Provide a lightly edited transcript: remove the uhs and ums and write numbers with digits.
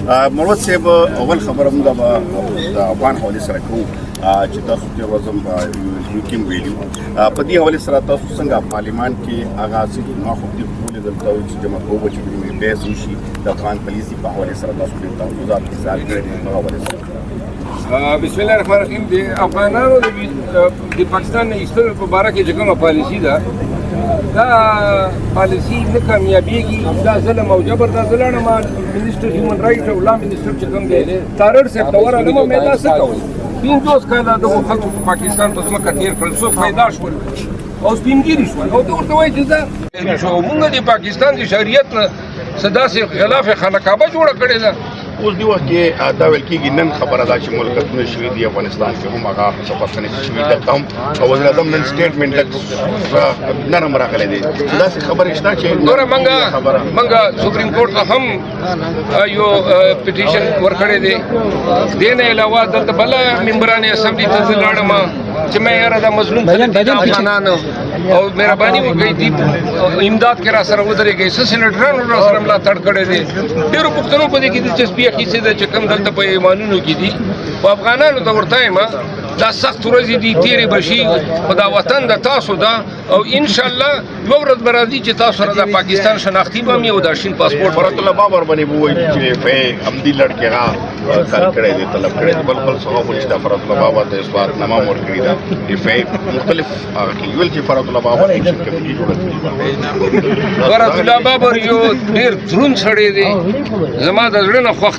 مروت صاحب اول خبره موږ به د افغان حوالې سره کوو چې تاسو تېر ورځ هم یو کې ویلي په دې حوالې سره تاسو څنګه پارلمان کې هغه څه ما خو دې ولیدل چې جمع کوو چې دوی بحث وشي د افغان پالیسي په حوالې سره تاسو ډېر تحفظات اظهار کړي دي په حوالې سره. بسم الله الرحمن الرحیم. د افغانانو د پاکستان نه ایستلو په باره کې چې کومه پالیسي ده دا پالیسي نه کامیابېږي. دا ظلم او جبر دا ځلانه ما منسټر هیومن رایټ او لا منسټر چې کوم دی تارړ صاحب ته ورغلم مې دا څه کوي 50 کاله دغه خلکو په پاکستان په ځمکه تېر کړل څو پیدا شول او سپینګیري شول او ورته وایي چې دا موږ د پاکستان د شریعت نه څه داسې خلاف خانقابه جوړه کړې ده. اوس دی وخت کې دا ویل کېږي نن خبره ده چې ملکونه شوي دي افغانستان کې هم هغه سفارتخانې شوي دلته هم او وزیر اعظم نن سټیټمنټ نرم راغلی دی. داسې خبرې شته چې ګوره موږ سپریم کورټ ته هم یو پټیشن ورکړی دی. دې نه علاوه دلته بله ممبران اسمبلي ته زه لاړم چې مې یاره دا مظلوم خلک دي افغانان او مهرباني وکړئ دې امداد کې را سره ودرېږئ. څه سینیټرانو را سره ملاتړ کړی دی. ډېرو پښتنو په دې کې دلچسپي اخیستې ده چې کوم دلته په ایمانونو کې دي. په افغانانو ته ورته یم دا سخت ورځې دي تېرې به شي خو دا وطن د تاسو ده او انشاءالله یوه ورځ به راځي چې تاسو سره د پاکستان شناختي به هم او دا شین پاسپورټ فرات الله بابر باندې وایي چې فی همدې لړکې هغه کار کړی دی طلب کړی دی بل څه خو نشته. فرات الله بابا ته اثبات نامه ورکړې ده. فی مختلف هغه کې ویل چې فرات الله بابا ایکشن کمیټي جوړه کړې ده. فرات الله بابر یو ډېر دروند سړی دی. زما د زړه نه خوښ